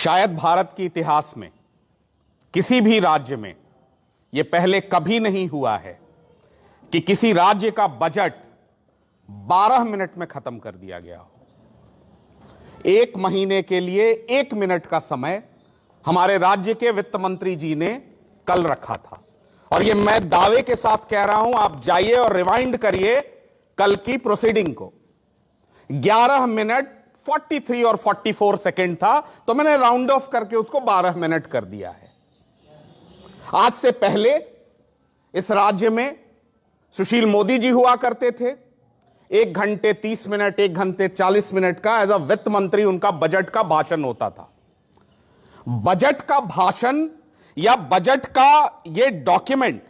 शायद भारत के इतिहास में किसी भी राज्य में यह पहले कभी नहीं हुआ है कि किसी राज्य का बजट 12 मिनट में खत्म कर दिया गया हो। 1 महीने के लिए 1 मिनट का समय हमारे राज्य के वित्त मंत्री जी ने कल रखा था, और यह मैं दावे के साथ कह रहा हूं। आप जाइए और रिवाइंड करिए कल की प्रोसीडिंग को। 11 मिनट 43 और 44 सेकंड था, तो मैंने राउंड ऑफ करके उसको 12 मिनट कर दिया है। आज से पहले इस राज्य में सुशील मोदी जी हुआ करते थे। 1 घंटे 30 मिनट 1 घंटे 40 मिनट का एज अ वित्त मंत्री उनका बजट का भाषण होता था। बजट का भाषण या बजट का ये डॉक्यूमेंट,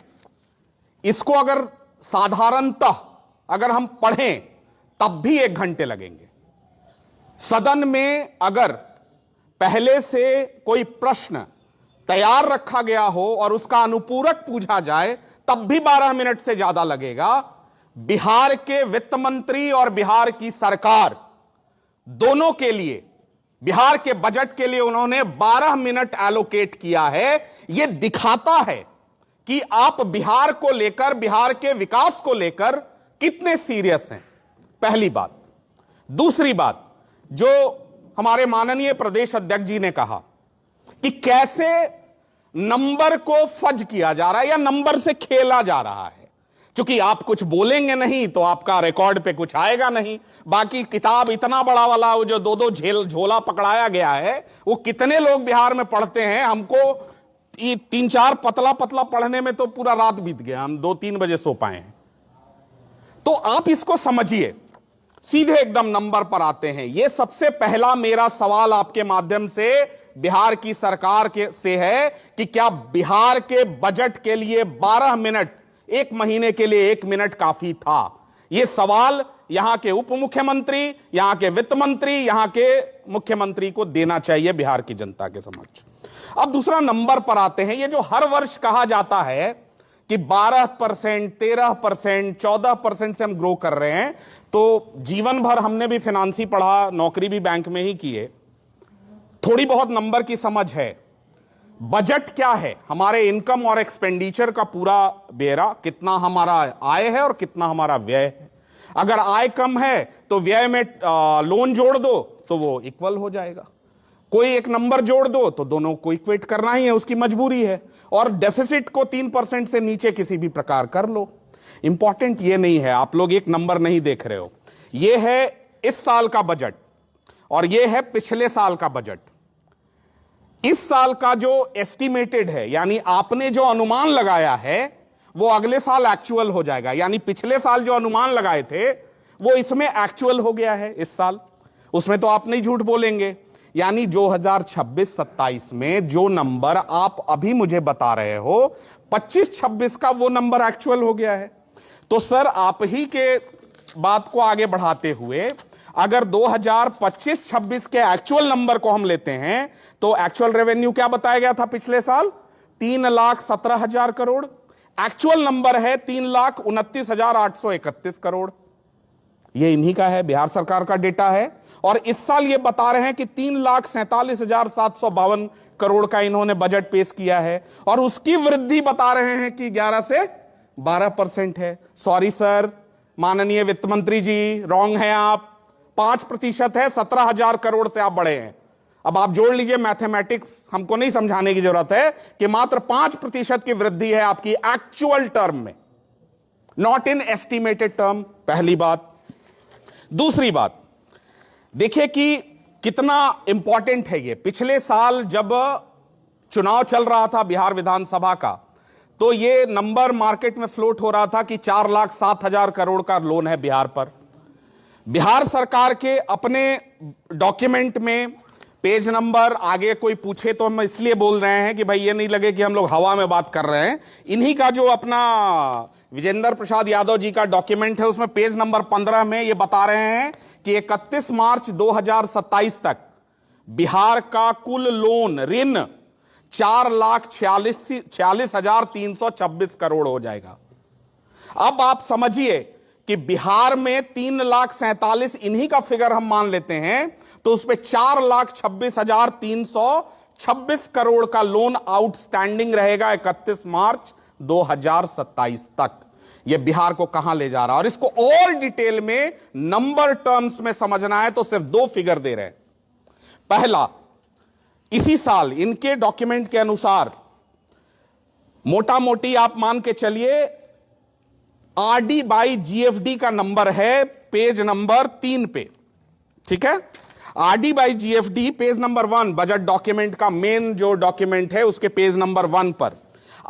इसको अगर साधारणतः अगर हम पढ़ें तब भी 1 घंटे लगेंगे। सदन में अगर पहले से कोई प्रश्न तैयार रखा गया हो और उसका अनुपूरक पूछा जाए तब भी 12 मिनट से ज्यादा लगेगा। बिहार के वित्त मंत्री और बिहार की सरकार दोनों के लिए, बिहार के बजट के लिए उन्होंने 12 मिनट एलोकेट किया है। यह दिखाता है कि आप बिहार को लेकर, बिहार के विकास को लेकर कितने सीरियस हैं। पहली बात। दूसरी बात, जो हमारे माननीय प्रदेश अध्यक्ष जी ने कहा कि कैसे नंबर को फज किया जा रहा है या नंबर से खेला जा रहा है। क्योंकि आप कुछ बोलेंगे नहीं तो आपका रिकॉर्ड पे कुछ आएगा नहीं। बाकी किताब इतना बड़ा वाला वो जो 2-2 झोला पकड़ाया गया है, वो कितने लोग बिहार में पढ़ते हैं। हमको 3-4 पतला पतला पढ़ने में तो पूरा रात बीत गया, हम 2-3 बजे सो पाए हैं। तो आप इसको समझिए, सीधे एकदम नंबर पर आते हैं। यह सबसे पहला मेरा सवाल आपके माध्यम से बिहार की सरकार से है कि क्या बिहार के बजट के लिए 12 मिनट, 1 महीने के लिए 1 मिनट काफी था? यह सवाल यहां के उप मुख्यमंत्री, यहां के वित्त मंत्री, यहां के मुख्यमंत्री को देना चाहिए बिहार की जनता के समक्ष। अब दूसरा नंबर पर आते हैं। यह जो हर वर्ष कहा जाता है कि 12%, 13%, 14% से हम ग्रो कर रहे हैं, तो जीवन भर हमने भी फाइनेंस ही पढ़ा, नौकरी भी बैंक में ही की है, थोड़ी बहुत नंबर की समझ है। बजट क्या है? हमारे इनकम और एक्सपेंडिचर का पूरा ब्यौरा, कितना हमारा आय है और कितना हमारा व्यय है। अगर आय कम है तो व्यय में लोन जोड़ दो तो वो इक्वल हो जाएगा। कोई एक नंबर जोड़ दो तो दोनों को इक्वेट करना ही है, उसकी मजबूरी है। और डेफिसिट को 3% से नीचे किसी भी प्रकार कर लो। इंपॉर्टेंट ये नहीं है, आप लोग एक नंबर नहीं देख रहे हो। ये है इस साल का बजट और ये है पिछले साल का बजट। इस साल का जो एस्टिमेटेड है, यानी आपने जो अनुमान लगाया है, वो अगले साल एक्चुअल हो जाएगा। यानी पिछले साल जो अनुमान लगाए थे वो इसमें एक्चुअल हो गया है इस साल। उसमें तो आप नहीं झूठ बोलेंगे। यानी 2026-27 में जो नंबर आप अभी मुझे बता रहे हो, 25-26 का वो नंबर एक्चुअल हो गया है। तो सर, आप ही के बात को आगे बढ़ाते हुए अगर 2025-26 के एक्चुअल नंबर को हम लेते हैं तो एक्चुअल रेवेन्यू क्या बताया गया था पिछले साल? 3,17,000 करोड़। एक्चुअल नंबर है 3,29,831 करोड़। ये इन्हीं का है, बिहार सरकार का डेटा है। और इस साल ये बता रहे हैं कि 3,47,752 करोड़ का इन्होंने बजट पेश किया है, और उसकी वृद्धि बता रहे हैं कि 11 से 12% है। सॉरी सर, माननीय वित्त मंत्री जी, रॉन्ग है आप। 5% है, 17,000 करोड़ से आप बढ़े हैं। अब आप जोड़ लीजिए, मैथमेटिक्स हमको नहीं समझाने की जरूरत है कि मात्र 5% की वृद्धि है आपकी एक्चुअल टर्म में, नॉट इन एस्टिमेटेड टर्म। पहली बात। दूसरी बात, देखिए कि कितना इंपॉर्टेंट है ये। पिछले साल जब चुनाव चल रहा था बिहार विधानसभा का, तो ये नंबर मार्केट में फ्लोट हो रहा था कि 4,07,000 करोड़ का लोन है बिहार पर। बिहार सरकार के अपने डॉक्यूमेंट में पेज नंबर आगे कोई पूछे तो हम इसलिए बोल रहे हैं कि भाई ये नहीं लगे कि हम लोग हवा में बात कर रहे हैं। इन्हीं का जो अपना विजेंद्र प्रसाद यादव जी का डॉक्यूमेंट है, उसमें पेज नंबर 15 में ये बता रहे हैं कि 31 मार्च 2027 तक बिहार का कुल लोन, ऋण 4,46,326 करोड़ हो जाएगा। अब आप समझिए कि बिहार में 3,47,000 इन्हीं का फिगर हम मान लेते हैं, तो उसमें 4,26,326 करोड़ का लोन आउटस्टैंडिंग रहेगा 31 मार्च 2027 तक। यह बिहार को कहां ले जा रहा है, और इसको और डिटेल में नंबर टर्म्स में समझना है तो सिर्फ दो फिगर दे रहे हैं। पहला, इसी साल इनके डॉक्यूमेंट के अनुसार मोटा मोटी आप मान के चलिए आरडी बाई जीएफडी का नंबर है पेज नंबर 3 पे, ठीक है। RD by GFD page number 1 budget document का मेन जो डॉक्यूमेंट है उसके पेज नंबर 1 पर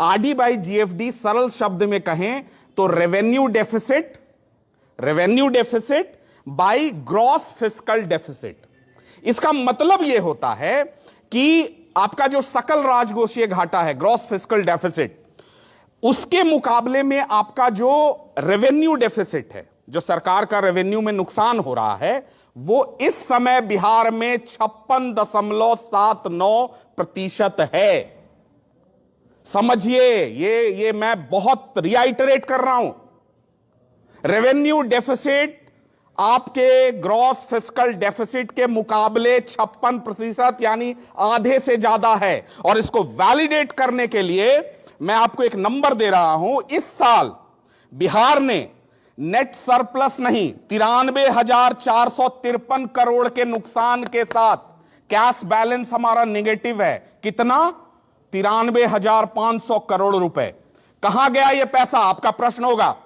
आरडी बाई जीएफडी सरल शब्द में कहें तो revenue deficit by gross fiscal deficit. इसका मतलब यह होता है कि आपका जो सकल राजकोषीय घाटा है ग्रॉस फिस्कल डेफिसिट, उसके मुकाबले में आपका जो रेवेन्यू डेफिसिट है, जो सरकार का रेवेन्यू में नुकसान हो रहा है, वो इस समय बिहार में 56.79% है। समझिए, ये मैं बहुत रिआइटरेट कर रहा हूं। रेवेन्यू डेफिसिट आपके ग्रॉस फिस्कल डेफिसिट के मुकाबले 56% यानी आधे से ज्यादा है। और इसको वैलिडेट करने के लिए मैं आपको एक नंबर दे रहा हूं। इस साल बिहार ने नेट सरप्लस नहीं 93,453 करोड़ के नुकसान के साथ कैश बैलेंस हमारा नेगेटिव है। कितना? 93,500 करोड़ रुपए। कहां गया यह पैसा? आपका प्रश्न होगा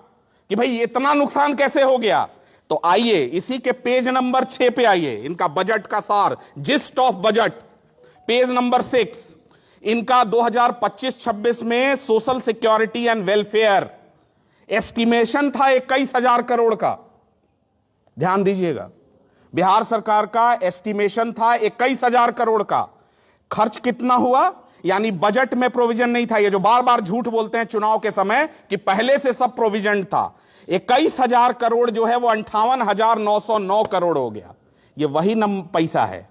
कि भाई इतना नुकसान कैसे हो गया। तो आइए इसी के पेज नंबर 6 पे आइए, इनका बजट का सार, gist of budget, page number 6। इनका 2025-26 में social security and welfare estimation था 21,000 करोड़ का। ध्यान दीजिएगा, बिहार सरकार का एस्टिमेशन था 21,000 करोड़ का। खर्च कितना हुआ? यानी बजट में प्रोविजन नहीं था। ये जो बार बार झूठ बोलते हैं चुनाव के समय कि पहले से सब प्रोविजन था, 21,000 करोड़ जो है वो 58,909 करोड़ हो गया। ये वही पैसा है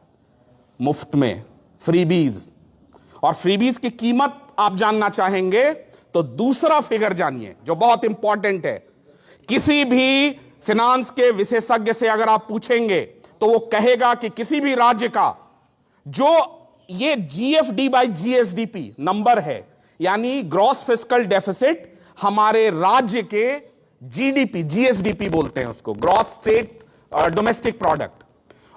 मुफ्त में, फ्रीबीज। और फ्रीबीज की कीमत आप जानना चाहेंगे तो दूसरा फिगर जानिए जो बहुत इंपॉर्टेंट है। किसी भी फिनांस के विशेषज्ञ से अगर आप पूछेंगे तो वो कहेगा कि किसी भी राज्य का जो ये जीएफडी बाई जीएसडीपी नंबर है, यानी ग्रॉस फिस्कल डेफिसिट, हमारे राज्य के जीडीपी, जीएसडीपी बोलते हैं उसको, ग्रॉस स्टेट डोमेस्टिक प्रोडक्ट,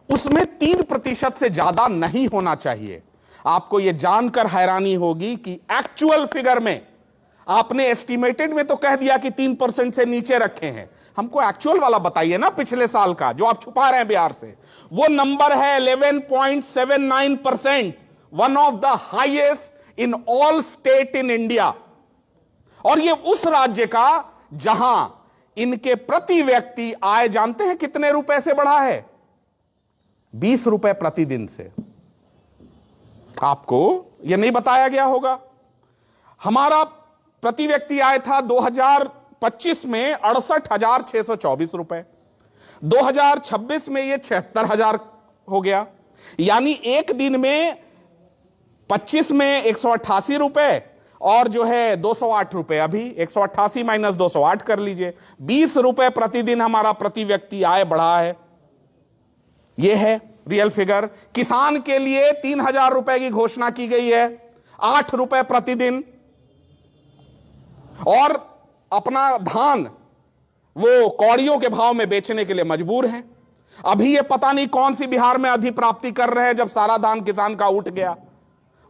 उसमें 3% से ज्यादा नहीं होना चाहिए। आपको यह जानकर हैरानी होगी कि एक्चुअल फिगर में आपने एस्टिमेटेड में तो कह दिया कि 3% से नीचे रखे हैं। हमको एक्चुअल वाला बताइए ना, पिछले साल का जो आप छुपा रहे हैं बिहार से। वो नंबर है 11.79%, one of the highest in all state in India. और ये उस राज्य का जहां इनके प्रति व्यक्ति आय जानते हैं कितने रुपए से बढ़ा है? 20 रुपए प्रतिदिन से। आपको यह नहीं बताया गया होगा। हमारा प्रति व्यक्ति आय था 2025 में 68,624 रुपए, 2026 में यह 76,000 हो गया। यानी एक दिन में 25 में 188 रुपए और जो है 208 रुपए, अभी 188 माइनस 208 कर लीजिए, 20 रुपए प्रतिदिन हमारा प्रति व्यक्ति आय बढ़ा है। यह है रियल फिगर। किसान के लिए 3,000 रुपए की घोषणा की गई है, 8 रुपए प्रतिदिन। और अपना धान वो कौड़ियों के भाव में बेचने के लिए मजबूर हैं। अभी ये पता नहीं कौन सी बिहार में अधिप्राप्ति कर रहे हैं जब सारा धान किसान का उठ गया।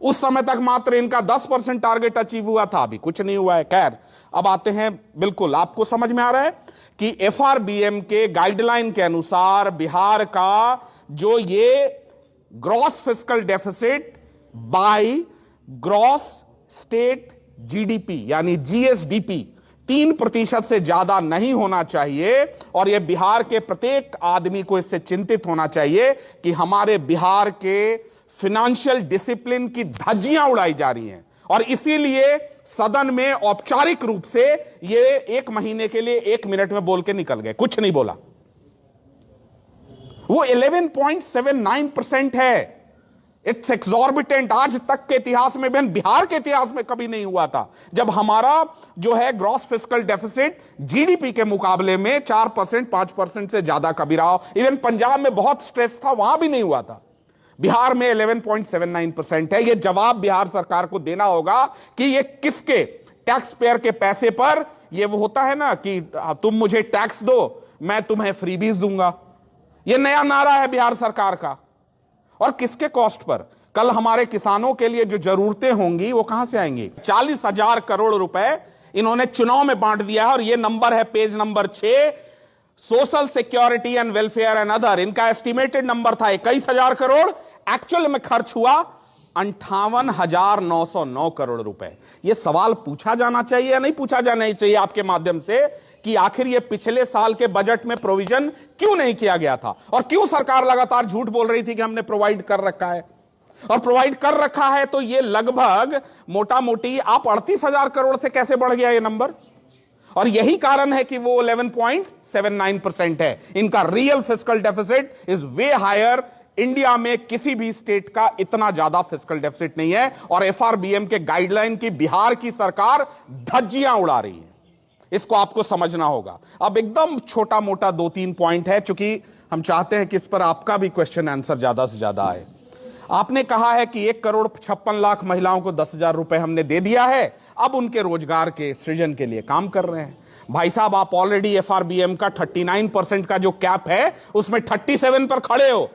उस समय तक मात्र इनका 10% टारगेट अचीव हुआ था, अभी कुछ नहीं हुआ है। खैर, अब आते हैं, बिल्कुल आपको समझ में आ रहा है कि एफआरबीएम के गाइडलाइन के अनुसार बिहार का जो ये gross fiscal deficit by gross state GDP यानी जीएसडीपी 3% से ज्यादा नहीं होना चाहिए। और यह बिहार के प्रत्येक आदमी को इससे चिंतित होना चाहिए कि हमारे बिहार के फिनेंशियल डिसिप्लिन की धज्जियां उड़ाई जा रही हैं। और इसीलिए सदन में औपचारिक रूप से ये 1 महीने के लिए 1 मिनट में बोल के निकल गए, कुछ नहीं बोला। वो 11.79% है इट्स एक्सॉर्बिटेंट। आज तक के इतिहास में भी, बिहार के इतिहास में कभी नहीं हुआ था जब हमारा जो है ग्रॉस फिस्कल डेफिसिट जीडीपी के मुकाबले में 4%, 5% से ज्यादा कभी रहा हो। इवन पंजाब में बहुत स्ट्रेस था, वहां भी नहीं हुआ था। बिहार में 11.79% है। यह जवाब बिहार सरकार को देना होगा कि यह किसके टैक्स पेयर के पैसे पर, यह वो होता है ना कि तुम मुझे टैक्स दो, मैं तुम्हें फ्रीबीज दूंगा। यह नया नारा है बिहार सरकार का। और किसके कॉस्ट पर? कल हमारे किसानों के लिए जो जरूरतें होंगी वो कहां से आएंगी? 40,000 करोड़ रुपए इन्होंने चुनाव में बांट दिया है। और ये नंबर है page number 6, social security and welfare and other. इनका एस्टिमेटेड नंबर था 21,000 करोड़, एक्चुअल में खर्च हुआ 58,909 करोड़ रुपए। यह सवाल पूछा जाना चाहिए या नहीं पूछा जाना चाहिए आपके माध्यम से कि आखिर यह पिछले साल के बजट में प्रोविजन क्यों नहीं किया गया था, और क्यों सरकार लगातार झूठ बोल रही थी कि हमने प्रोवाइड कर रखा है। और प्रोवाइड कर रखा है तो यह लगभग मोटा मोटी आप 38,000 करोड़ से कैसे बढ़ गया यह नंबर? और यही कारण है कि वो 11.79% है। इनका real fiscal deficit is way higher. India में किसी भी स्टेट का इतना ज्यादा फिस्कल डेफिसिट नहीं है। और एफआरबीएम के गाइडलाइन की बिहार की सरकार धज्जियां उड़ा रही है। इसको आपको समझना होगा। अब एकदम छोटा मोटा 2-3 पॉइंट है, चूंकि हम चाहते हैं कि इस पर आपका भी क्वेश्चन आंसर ज्यादा से ज्यादा आए। आपने कहा है कि 1,56,00,000 महिलाओं को 10,000 रुपए हमने दे दिया है, अब उनके रोजगार के सृजन के लिए काम कर रहे हैं। भाई साहब, आप ऑलरेडी एफआरबीएम का 39% का जो कैप है उसमें 37 पर खड़े हो।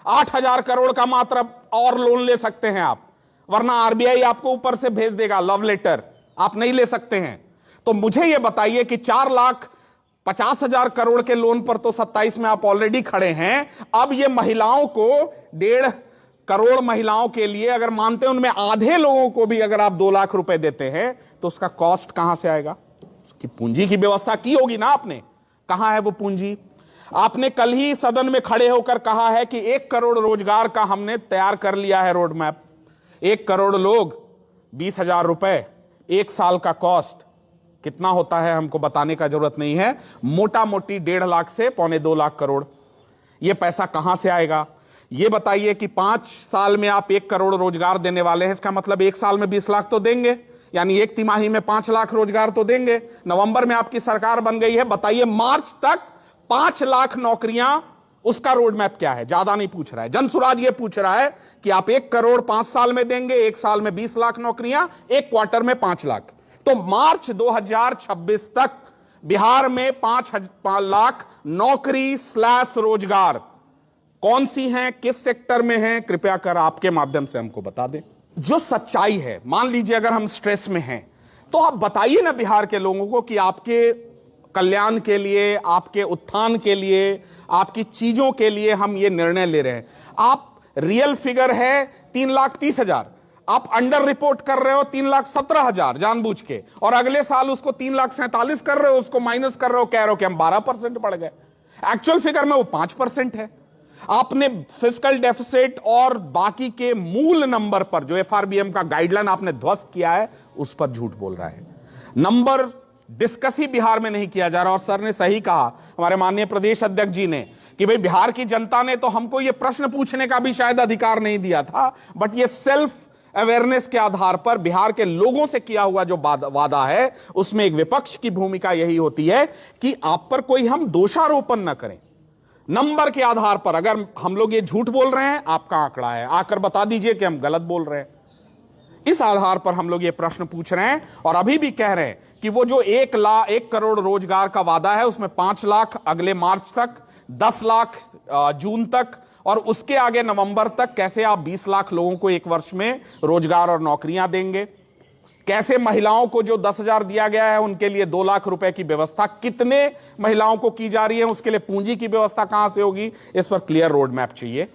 8,000 करोड़ का मात्र और लोन ले सकते हैं आप, वरना आरबीआई आपको ऊपर से भेज देगा लव लेटर, आप नहीं ले सकते हैं। तो मुझे यह बताइए कि 4,50,000 करोड़ के लोन पर तो 27 में आप ऑलरेडी खड़े हैं। अब ये महिलाओं को 1.5 करोड़ महिलाओं के लिए अगर मानते हैं, उनमें आधे लोगों को भी अगर आप 2 लाख रुपए देते हैं तो उसका कॉस्ट कहां से आएगा? उसकी पूंजी की व्यवस्था की होगी ना आपने। कहां है वो पूंजी? आपने कल ही सदन में खड़े होकर कहा है कि 1 करोड़ रोजगार का हमने तैयार कर लिया है रोड मैप। 1 करोड़ लोग, 20,000 रुपए, 1 साल का कॉस्ट कितना होता है हमको बताने का जरूरत नहीं है। मोटा मोटी 1.5 लाख से 1.25 लाख करोड़। यह पैसा कहां से आएगा? यह बताइए कि 5 साल में आप 1 करोड़ रोजगार देने वाले हैं, इसका मतलब 1 साल में 20 लाख तो देंगे, यानी 1 तिमाही में 5 लाख रोजगार तो देंगे। नवंबर में आपकी सरकार बन गई है, बताइए मार्च तक 5 लाख नौकरियां, उसका रोड मैप क्या है? ज्यादा नहीं पूछ रहा है, जनसुराज ये पूछ रहा है कि आप 1 करोड़ 5 साल में देंगे, 1 साल में 20 लाख नौकरियां, 1 क्वार्टर में 5 लाख। तो मार्च 2026 तक बिहार में 5 लाख नौकरी / रोजगार कौन सी हैं, किस सेक्टर में हैं, कृपया कर आपके माध्यम से हमको बता दें। जो सच्चाई है, मान लीजिए अगर हम स्ट्रेस में हैं तो आप बताइए ना बिहार के लोगों को कि आपके कल्याण के लिए, आपके उत्थान के लिए, आपकी चीजों के लिए हम ये निर्णय ले रहे हैं। आप रियल फिगर है 3,30,000, आप अंडर रिपोर्ट कर रहे हो 3,17,000 जानबूझ के, और अगले साल उसको 3,47,000 कर रहे हो, उसको माइनस कर रहे हो, कह रहे हो कि हम 12% बढ़ गए। एक्चुअल फिगर में वो 5% है। आपने फिस्कल डेफिसिट और बाकी के मूल नंबर पर जो एफआरबीएम का गाइडलाइन आपने ध्वस्त किया है, उस पर झूठ बोल रहा है। नंबर डिस्कस ही बिहार में नहीं किया जा रहा। और सर ने सही कहा, हमारे माननीय प्रदेश अध्यक्ष जी ने, कि भाई बिहार की जनता ने तो हमको यह प्रश्न पूछने का भी शायद अधिकार नहीं दिया था, बट ये सेल्फ अवेयरनेस के आधार पर बिहार के लोगों से किया हुआ जो वादा है, उसमें एक विपक्ष की भूमिका यही होती है कि आप पर कोई हम दोषारोपण न करें। नंबर के आधार पर अगर हम लोग ये झूठ बोल रहे हैं, आपका आंकड़ा है, आकर बता दीजिए कि हम गलत बोल रहे हैं। इस आधार पर हम लोग ये प्रश्न पूछ रहे हैं और अभी भी कह रहे हैं कि वो जो 1 करोड़ रोजगार का वादा है, उसमें 5 लाख अगले मार्च तक, 10 लाख जून तक, और उसके आगे नवंबर तक कैसे आप 20 लाख लोगों को 1 वर्ष में रोजगार और नौकरियां देंगे। कैसे महिलाओं को जो 10,000 दिया गया है उनके लिए 2 लाख रुपए की व्यवस्था कितने महिलाओं को की जा रही है, उसके लिए पूंजी की व्यवस्था कहां से होगी, इस पर क्लियर रोड मैप चाहिए।